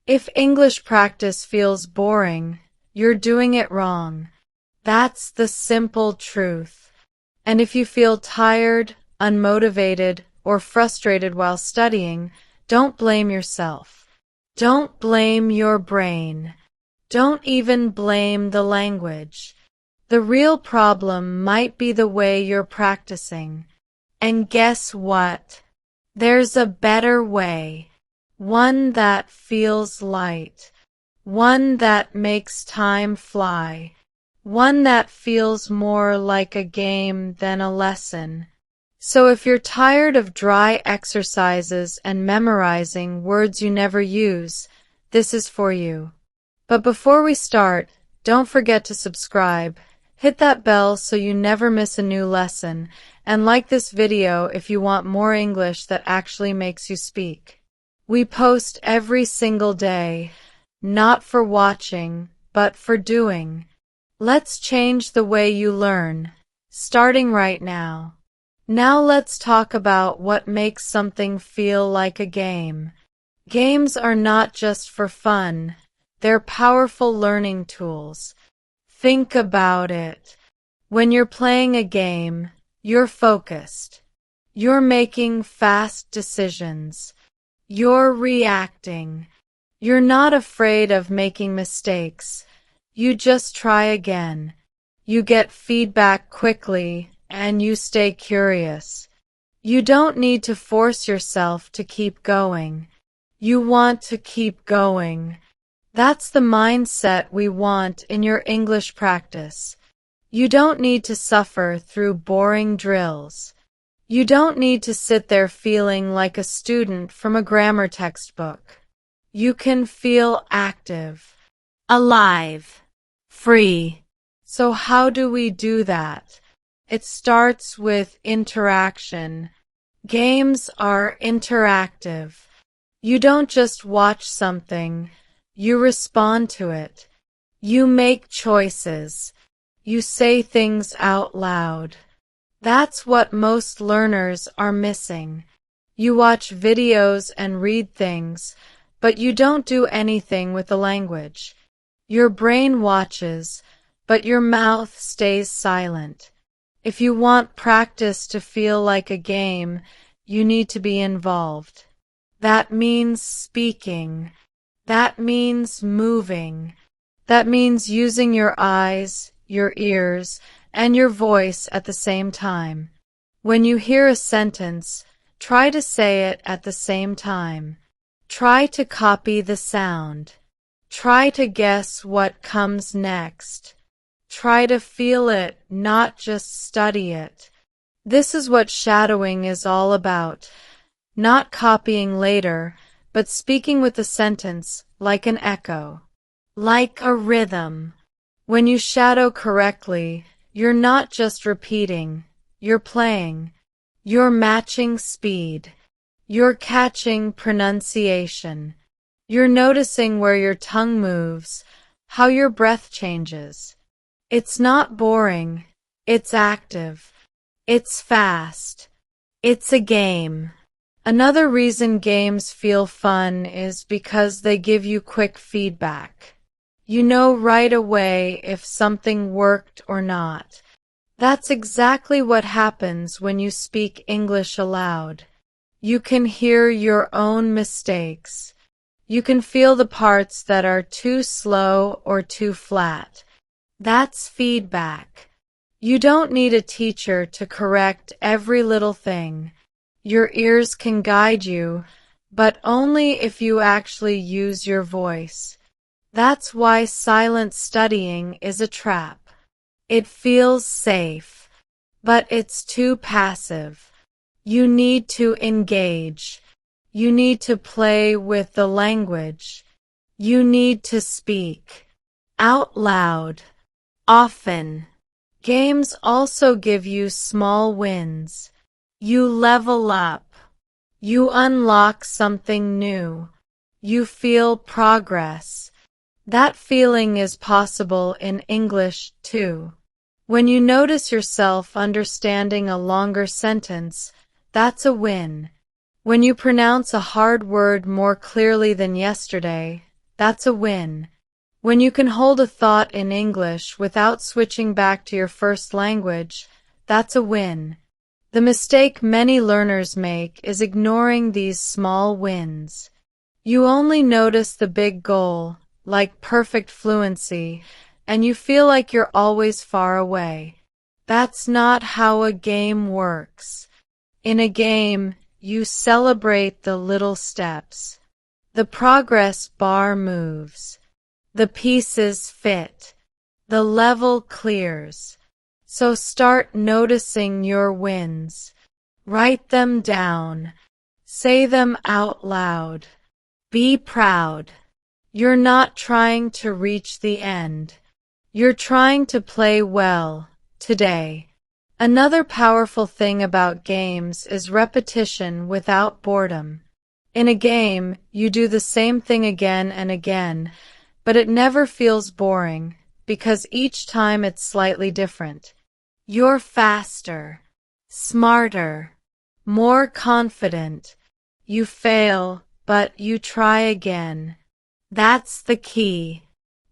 If English practice feels boring, you're doing it wrong. That's the simple truth. And if you feel tired, unmotivated, or frustrated while studying, don't blame yourself. Don't blame your brain. Don't even blame the language. The real problem might be the way you're practicing. And guess what? There's a better way. One that feels light. One that makes time fly. One that feels more like a game than a lesson. So if you're tired of dry exercises and memorizing words you never use, this is for you. But before we start, don't forget to subscribe. Hit that bell so you never miss a new lesson, and like this video if you want more English that actually makes you speak. We post every single day, not for watching, but for doing. Let's change the way you learn, starting right now. Now let's talk about what makes something feel like a game. Games are not just for fun, they're powerful learning tools. Think about it. When you're playing a game, you're focused. You're making fast decisions. You're reacting. You're not afraid of making mistakes. You just try again. You get feedback quickly, and you stay curious. You don't need to force yourself to keep going. You want to keep going. That's the mindset we want in your English practice. You don't need to suffer through boring drills. You don't need to sit there feeling like a student from a grammar textbook. You can feel active, alive, free. So how do we do that? It starts with interaction. Games are interactive. You don't just watch something. You respond to it. You make choices. You say things out loud. That's what most learners are missing. You watch videos and read things, but you don't do anything with the language. Your brain watches, but your mouth stays silent. If you want practice to feel like a game, you need to be involved. That means speaking. That means moving. That means using your eyes, your ears, and your voice at the same time. When you hear a sentence, try to say it at the same time. Try to copy the sound. Try to guess what comes next. Try to feel it, not just study it. This is what shadowing is all about. Not copying later, but speaking with the sentence like an echo, like a rhythm. When you shadow correctly, you're not just repeating, you're playing. You're matching speed. You're catching pronunciation. You're noticing where your tongue moves, how your breath changes. It's not boring. It's active. It's fast. It's a game. Another reason games feel fun is because they give you quick feedback. You know right away if something worked or not. That's exactly what happens when you speak English aloud. You can hear your own mistakes. You can feel the parts that are too slow or too flat. That's feedback. You don't need a teacher to correct every little thing. Your ears can guide you, but only if you actually use your voice. That's why silent studying is a trap. It feels safe, but it's too passive. You need to engage. You need to play with the language. You need to speak out loud, often. Games also give you small wins. You level up. You unlock something new. You feel progress. That feeling is possible in English too. When you notice yourself understanding a longer sentence, that's a win. When you pronounce a hard word more clearly than yesterday, that's a win. When you can hold a thought in English without switching back to your first language, that's a win. The mistake many learners make is ignoring these small wins. You only notice the big goal, like perfect fluency, and you feel like you're always far away. That's not how a game works. In a game, you celebrate the little steps. The progress bar moves. The pieces fit. The level clears. So start noticing your wins. Write them down. Say them out loud. Be proud. You're not trying to reach the end. You're trying to play well today. Another powerful thing about games is repetition without boredom. In a game, you do the same thing again and again, but it never feels boring because each time it's slightly different. You're faster, smarter, more confident. You fail, but you try again. That's the key.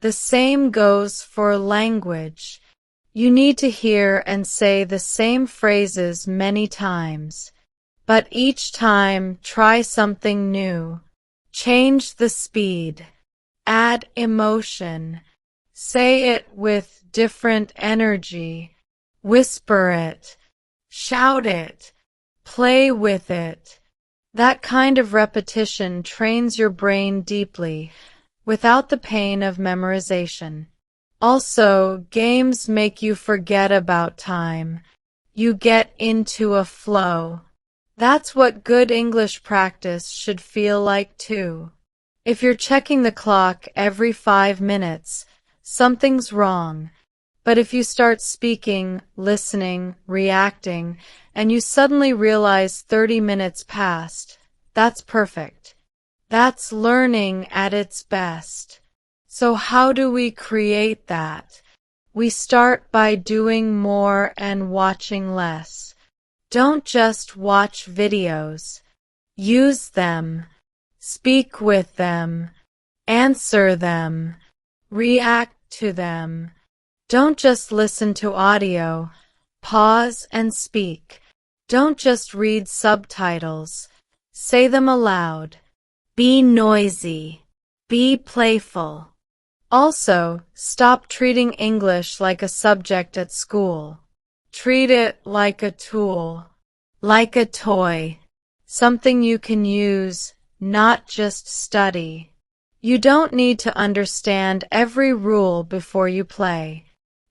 The same goes for language. You need to hear and say the same phrases many times. But each time, try something new. Change the speed. Add emotion. Say it with different energy. Whisper it. Shout it. Play with it. That kind of repetition trains your brain deeply, without the pain of memorization. Also, games make you forget about time. You get into a flow. That's what good English practice should feel like too. If you're checking the clock every 5 minutes, something's wrong. But if you start speaking, listening, reacting, and you suddenly realize 30 minutes passed, that's perfect. That's learning at its best. So how do we create that? We start by doing more and watching less. Don't just watch videos. Use them. Speak with them. Answer them. React to them. Don't just listen to audio. Pause and speak. Don't just read subtitles. Say them aloud. Be noisy. Be playful. Also, stop treating English like a subject at school. Treat it like a tool, like a toy, something you can use, not just study. You don't need to understand every rule before you play.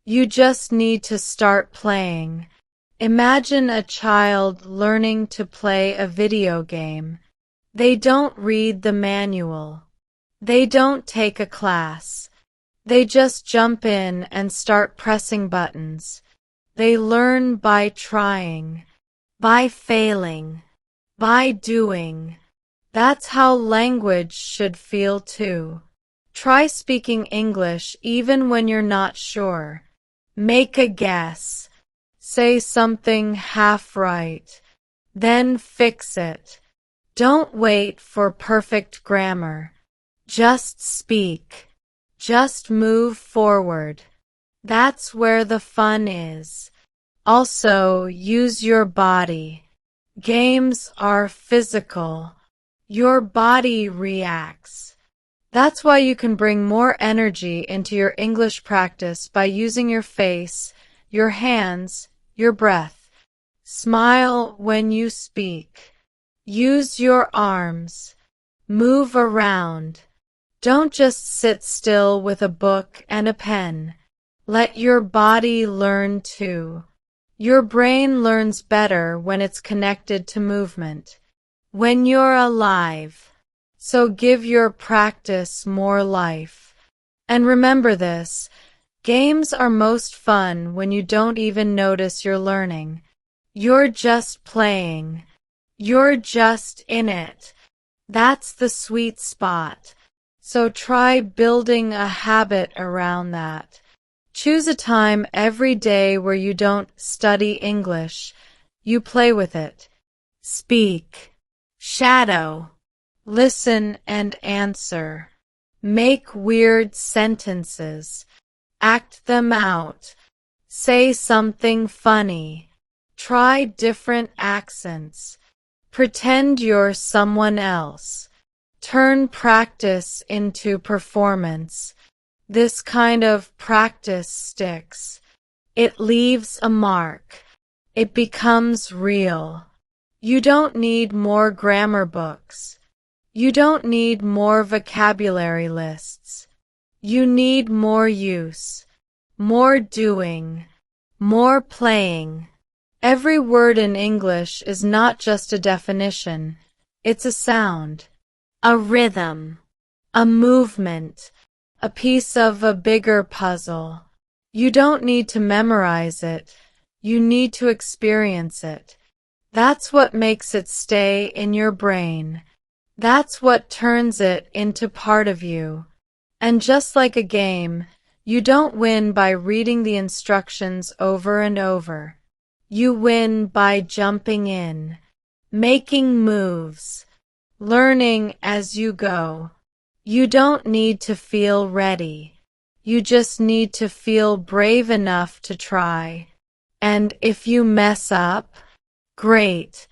You just need to start playing. Imagine a child learning to play a video game. They don't read the manual. They don't take a class. They just jump in and start pressing buttons. They learn by trying, by failing, by doing. That's how language should feel too. Try speaking English even when you're not sure. Make a guess. Say something half right. Then fix it. Don't wait for perfect grammar. Just speak. Just move forward. That's where the fun is. Also, use your body. Games are physical. Your body reacts. That's why you can bring more energy into your English practice by using your face, your hands, your breath. Smile when you speak. Use your arms. Move around. Don't just sit still with a book and a pen. Let your body learn too. Your brain learns better when it's connected to movement, when you're alive. So give your practice more life. And remember this, games are most fun when you don't even notice you're learning. You're just playing. You're just in it. That's the sweet spot. So try building a habit around that. Choose a time every day where you don't study English. You play with it. Speak. Shadow. Listen and answer. Make weird sentences. Act them out. Say something funny. Try different accents. Pretend you're someone else. Turn practice into performance. This kind of practice sticks. It leaves a mark. It becomes real. You don't need more grammar books. You don't need more vocabulary lists. You need more use, more doing, more playing. Every word in English is not just a definition. It's a sound, a rhythm, a movement, a piece of a bigger puzzle. You don't need to memorize it. You need to experience it. That's what makes it stay in your brain. That's what turns it into part of you. And just like a game, you don't win by reading the instructions over and over. You win by jumping in, making moves, learning as you go. You don't need to feel ready. You just need to feel brave enough to try. And if you mess up, great.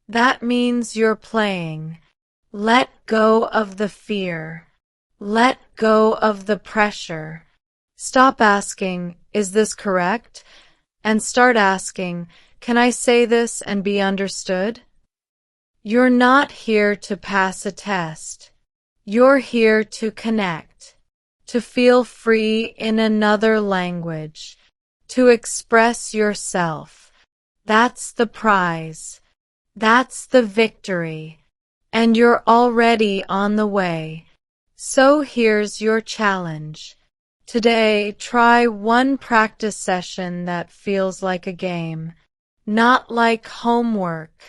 That means you're playing. Let go of the fear. Let go of the pressure. Stop asking, is this correct? And start asking, can I say this and be understood? You're not here to pass a test. You're here to connect, to feel free in another language, to express yourself. That's the prize. That's the victory. And you're already on the way. So here's your challenge. Today, try one practice session that feels like a game, not like homework.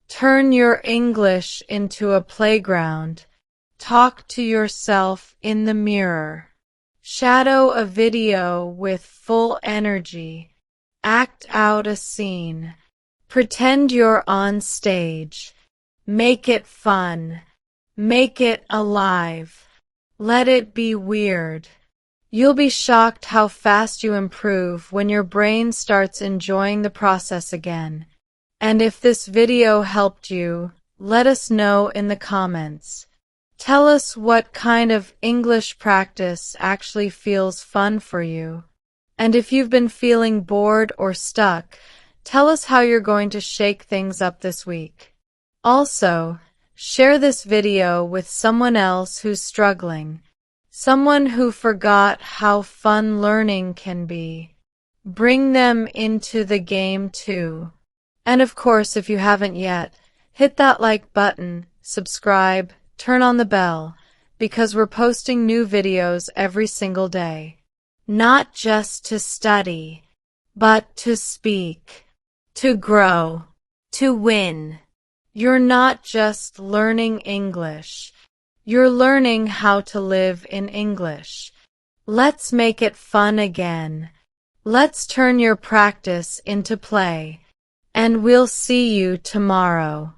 Turn your English into a playground. Talk to yourself in the mirror. Shadow a video with full energy. Act out a scene. Pretend you're on stage. Make it fun. Make it alive. Let it be weird. You'll be shocked how fast you improve when your brain starts enjoying the process again. And if this video helped you, let us know in the comments. Tell us what kind of English practice actually feels fun for you. And if you've been feeling bored or stuck, tell us how you're going to shake things up this week. Also, share this video with someone else who's struggling. Someone who forgot how fun learning can be. Bring them into the game too. And of course, if you haven't yet, hit that like button, subscribe, turn on the bell, because we're posting new videos every single day. Not just to study, but to speak, to grow, to win. You're not just learning English. You're learning how to live in English. Let's make it fun again. Let's turn your practice into play. And we'll see you tomorrow.